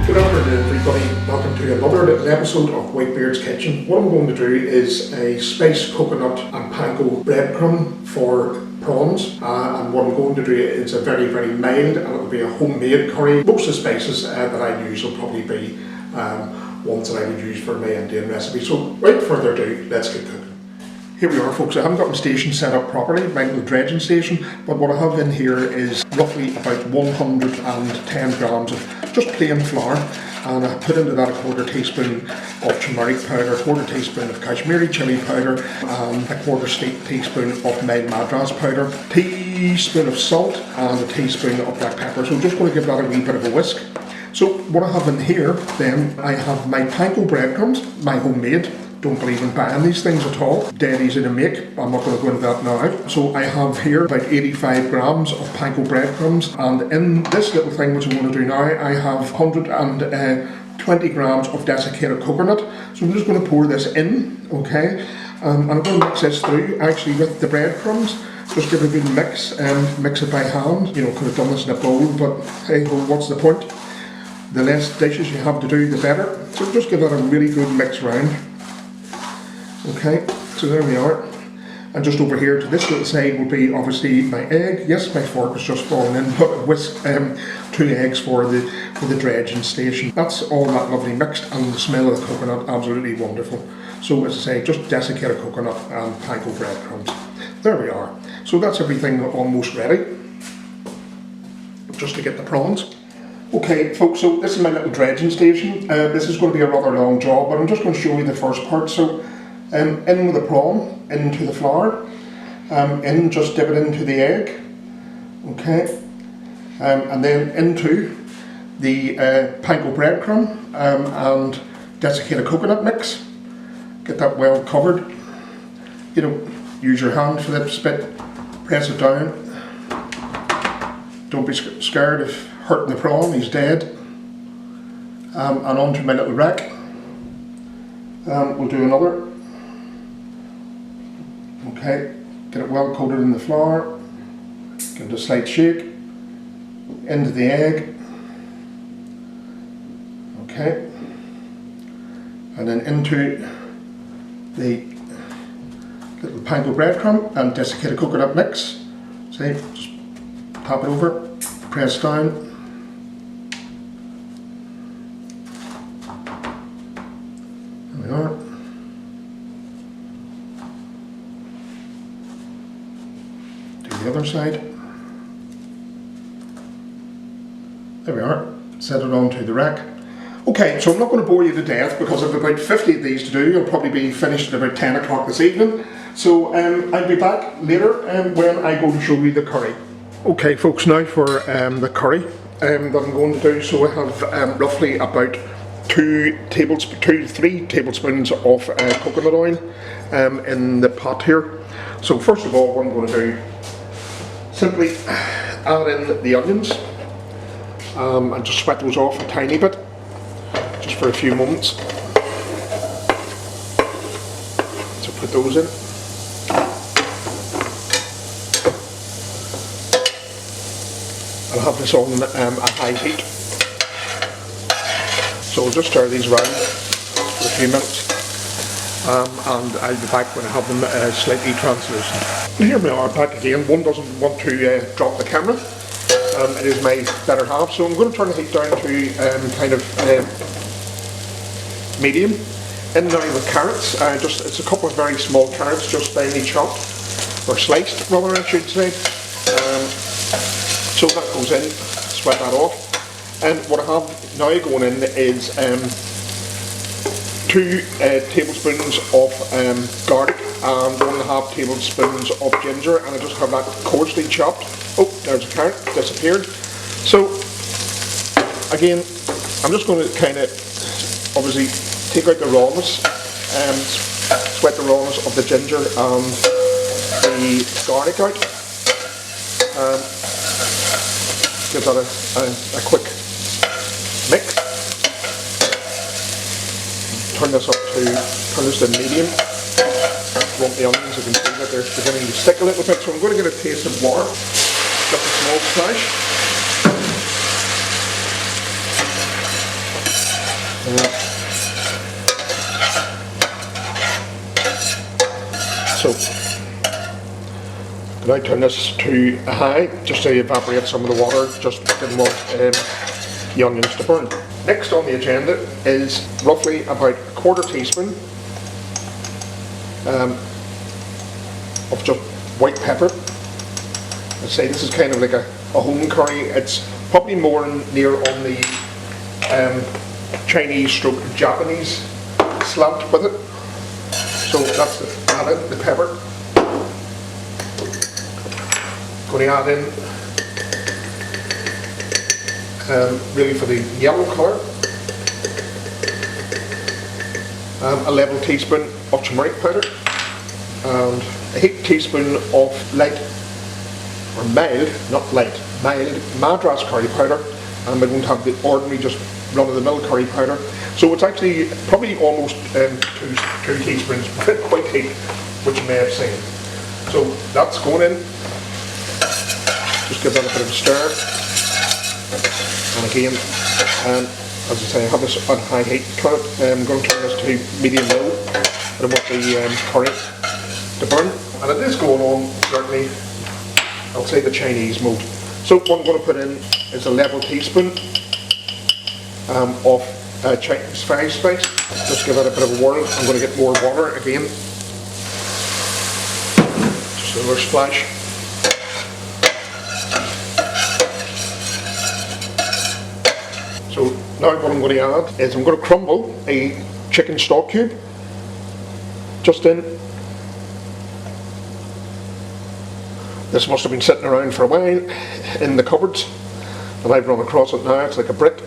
Good afternoon everybody, welcome to another little episode of Whitebeard's Kitchen. What I'm going to do is a spiced coconut and panko breadcrumb for prawns, and what I'm going to do is a very mild, and it'll be a homemade curry. Most of the spices that I use will probably be ones that I would use for my Indian recipe. So without further ado, let's get cooking. Here we are folks, I haven't got my station set up properly, my little dredging station, but what I have in here is roughly about 110 grams of just plain flour, and I put into that a quarter teaspoon of turmeric powder, a quarter teaspoon of Kashmiri chili powder, and a quarter teaspoon of mild madras powder, a teaspoon of salt and a teaspoon of black pepper. So I'm just going to give that a wee bit of a whisk. So what I have in here then, I have my panko breadcrumbs, my homemade. Don't believe in buying these things at all. Dead easy to make. I'm not going to go into that now. So I have here about 85 grams of panko breadcrumbs, and in this little thing which I'm going to do now, I have 120 grams of desiccated coconut. So I'm just going to pour this in, okay? And I'm going to mix this through actually with the breadcrumbs. Just give it a good mix and mix it by hand. You know, could have done this in a bowl, but hey ho, what's the point? The less dishes you have to do, the better. So just give that a really good mix round. Okay, so there we are. And just over here to this little side will be obviously my egg. Yes, my fork is just falling in, but I whisk 2 eggs for the dredging station. That's all that lovely mixed, and the smell of the coconut absolutely wonderful. So as I say, just desiccated coconut and panko breadcrumbs. There we are. So that's everything almost ready. Just to get the prawns. Okay folks, so this is my little dredging station. This is going to be a rather long job, but I'm just going to show you the first part. So in with the prawn, into the flour, just dip it into the egg, okay, and then into the panko breadcrumb and desiccated coconut mix. Get that well covered. You know, use your hand for the spit, press it down. Don't be scared of hurting the prawn, he's dead. And onto my little rack. We'll do another. Okay, get it well coated in the flour, give it a slight shake, into the egg, okay, and then into the little panko breadcrumb and desiccated coconut mix. See, just tap it over, press down. There we are. The other side. There we are, set it onto the rack. Okay, so I'm not going to bore you to death because I've about 50 of these to do. I'll probably be finished at about 10 o'clock this evening. So I'll be back later when I go to show you the curry. Okay folks, now for the curry that I'm going to do. So I have roughly about 3 tablespoons of coconut oil in the pot here. So first of all, what I'm going to do, simply add in the onions and just sweat those off a tiny bit, just for a few moments. So put those in. I'll have this on a high heat. So I'll just stir these around for a few minutes. And I'll be back when I have them slightly translucent. Here we are back again. One doesn't want to drop the camera. It is my better half, so I'm going to turn the heat down to kind of medium. In now with carrots. It's a couple of very small carrots, just finely chopped, or sliced rather I should say. So that goes in, sweat that off. And what I have now going in is 2 tablespoons of garlic and 1.5 tablespoons of ginger, and I just have that coarsely chopped. Oh, there's a carrot, disappeared. So again, I'm just going to kind of obviously take out the rawness and sweat the rawness of the ginger and the garlic out. Give that a quick mix. Turn this to medium. Want the onions, you can see that they're beginning to stick a little bit, so I'm going to get a taste of water, just a small splash. Now turn this to a high just to evaporate some of the water, just didn't want the onions to burn. Next on the agenda is roughly about a quarter teaspoon of just white pepper. I'd say this is kind of like a home curry. It's probably more near on the Chinese stroke Japanese slant with it. So that's the pepper. Going to add in really for the yellow colour, a level teaspoon of turmeric powder and a heaped teaspoon of light, or mild, not light, mild Madras curry powder, and we won't have the ordinary just run-of-the-mill curry powder. So it's actually probably almost two teaspoons, quite heat, which you may have seen. So that's going in. Just give that a bit of a stir. And again, as I say, I have this on high heat. I'm going to turn this to medium low. I don't want the curry to burn. And it is going on, certainly, I'll say the Chinese mode. So what I'm going to put in is a level teaspoon of Chinese fire spice. Just give that a bit of a whirl. I'm going to get more water again. Just another splash. So now what I'm going to add is I'm going to crumble a chicken stock cube just in. This must have been sitting around for a while in the cupboards and I've run across it now. It's like a brick.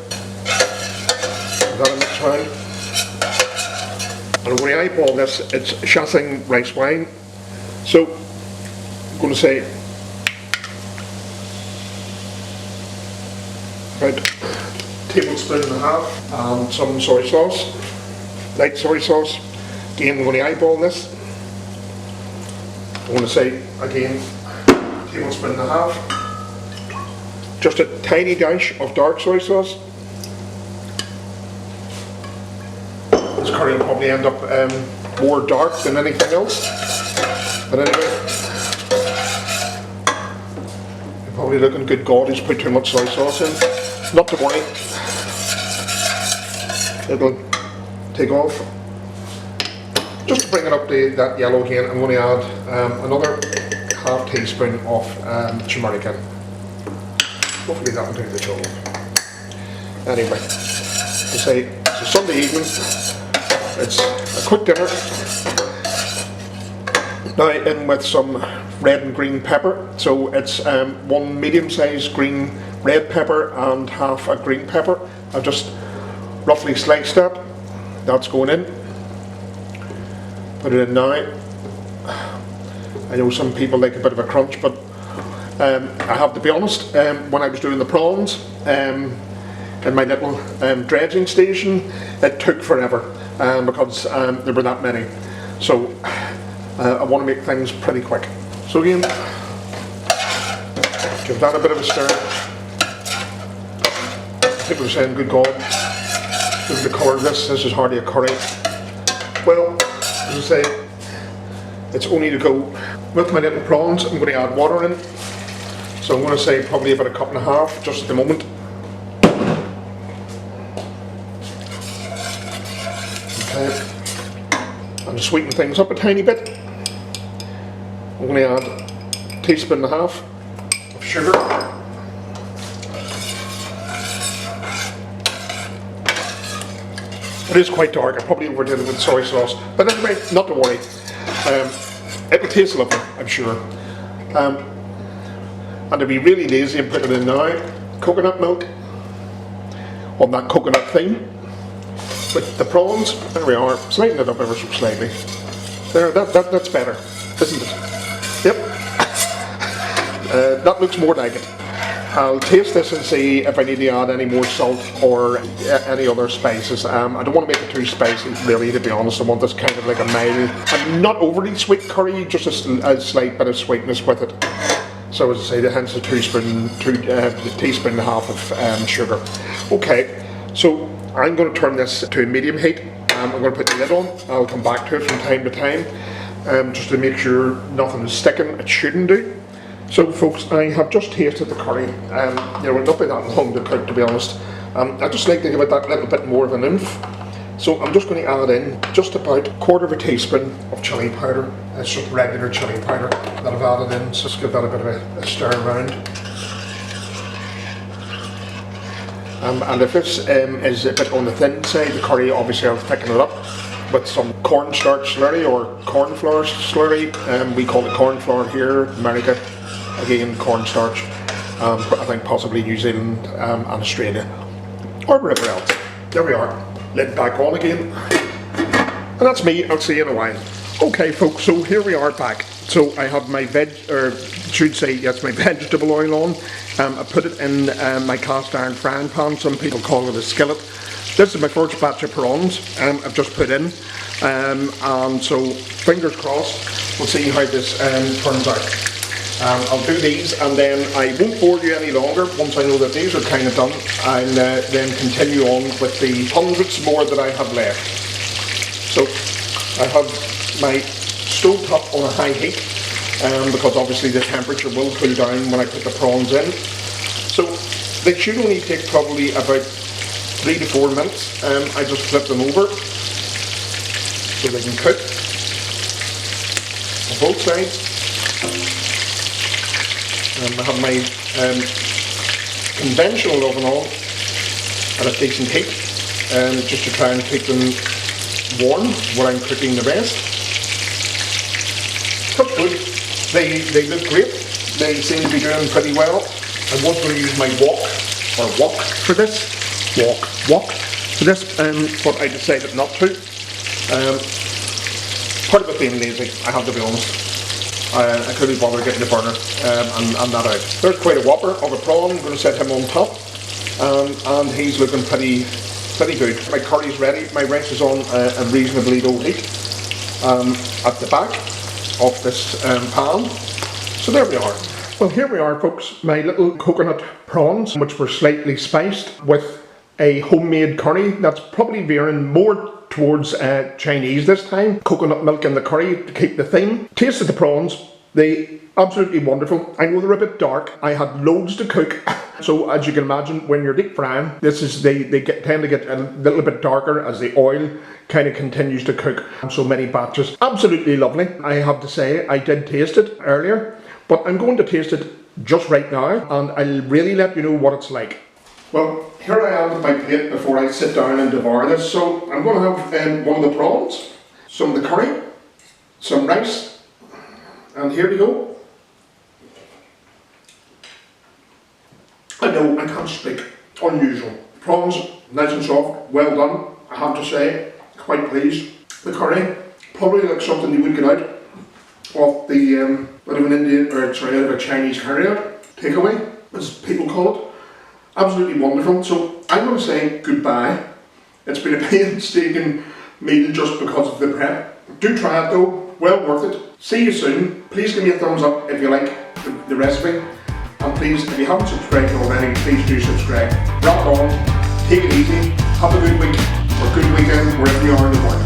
That in mix round. And I'm going to eyeball this. It's Shanseng rice wine. So I'm going to say about tablespoon and a half and some soy sauce, light soy sauce. Again, I'm going to eyeball this. I'm going to say again, tablespoon and a half. Just a tiny dash of dark soy sauce. This curry will probably end up more dark than anything else. But anyway, you're probably looking good. God, he's put too much soy sauce in. Not to worry. It'll take off. Just to bring it up to that yellow again, I'm going to add another half teaspoon of turmeric in. Hopefully that will do the job. Anyway, to say it's a Sunday evening, it's a quick dinner. Now in with some red and green pepper. So it's one medium-sized green red pepper and half a green pepper. I've just roughly sliced that. That's going in. Put it in now. I know some people like a bit of a crunch, but I have to be honest, when I was doing the prawns in my little dredging station, it took forever because there were that many. So I want to make things pretty quick. So again, give that a bit of a stir. People are saying, good God, look at the colour of this is hardly a curry. Well, as I say, it's only to go with my little prawns. I'm going to add water in. So I'm going to say probably about a cup and a half just at the moment. Okay. And to sweeten things up a tiny bit, I'm going to add a teaspoon and a half of sugar. It is quite dark. I probably overdid it with soy sauce, but anyway, not to worry. It'll taste lovely, I'm sure. And to be really lazy and put it in now, coconut milk on that coconut thing. With the prawns, there we are, slighten it up ever so slightly. There, that's better, isn't it? Yep. That looks more like it. I'll taste this and see if I need to add any more salt or any other spices. I don't want to make it too spicy, really, to be honest. I want this kind of like a mild, and not overly sweet curry, just a slight bit of sweetness with it. So as I say, hence the teaspoon and a half of sugar. Okay, so I'm going to turn this to a medium heat. I'm going to put the lid on. I'll come back to it from time to time, just to make sure nothing is sticking. It shouldn't do. So folks, I have just tasted the curry. It will not be that long to cook, to be honest. I just like to give it that little bit more of an oomph. So I'm just going to add in just about 1/4 teaspoon of chilli powder. It's just regular chilli powder that I've added in, so just give that a bit of a stir around. And if this is a bit on the thin side, the curry, obviously I'll thicken it up with some cornstarch slurry or cornflour slurry. We call it cornflour here in America. Again, cornstarch. I think possibly New Zealand and Australia or wherever else. There we are. Lid back on again. And that's me. I'll see you in a while. Okay folks, so here we are back. So I have my my vegetable oil on. I put it in my cast iron frying pan. Some people call it a skillet. This is my first batch of prawns I've just put in. And so fingers crossed, we'll see how this turns out. I'll do these and then I won't bore you any longer. Once I know that these are kind of done, I'll then continue on with the hundreds more that I have left. So I have my stove top on a high heat because obviously the temperature will cool down when I put the prawns in. So they should only take probably about 3 to 4 minutes. I just flip them over so they can cook on both sides. I have my conventional oven on at a decent heat, just to try and keep them warm while I'm cooking the rest. Cooked good. They look great. They seem to be doing pretty well. I was going to use my wok for this. Wok for this, but I decided not to. Part of it being lazy, I have to be honest. I couldn't bother getting the burner and that out. There's quite a whopper of a prawn. I'm going to set him on top, and he's looking pretty good. My curry's ready. My rice is on a reasonably low heat at the back of this pan. So there we are. Well, here we are, folks. My little coconut prawns, which were slightly spiced with a homemade curry that's probably veering more towards Chinese this time. Coconut milk in the curry to keep the theme. Tasted the prawns. They absolutely wonderful. I know they're a bit dark. I had loads to cook. So as you can imagine, when you're deep frying, they tend to get a little bit darker as the oil kind of continues to cook. So many batches. Absolutely lovely. I have to say, I did taste it earlier, but I'm going to taste it just right now, and I'll really let you know what it's like. Well, here I am with my plate before I sit down and devour this. So I'm going to have one of the prawns, some of the curry, some rice, and here we go. I know, I can't speak. Unusual. Prawns, nice and soft, well done, I have to say. Quite pleased. The curry, probably like something you would get out of the out of an Indian, or sorry, out of a Chinese carryout takeaway, as people call it. Absolutely wonderful. So I'm going to say goodbye. It's been a painstaking meal just because of the prep. Do try it though, well worth it. See you soon. Please give me a thumbs up if you like the recipe. And please, if you haven't subscribed already, please do subscribe. Rock on, take it easy, have a good week or good weekend wherever you are in the world.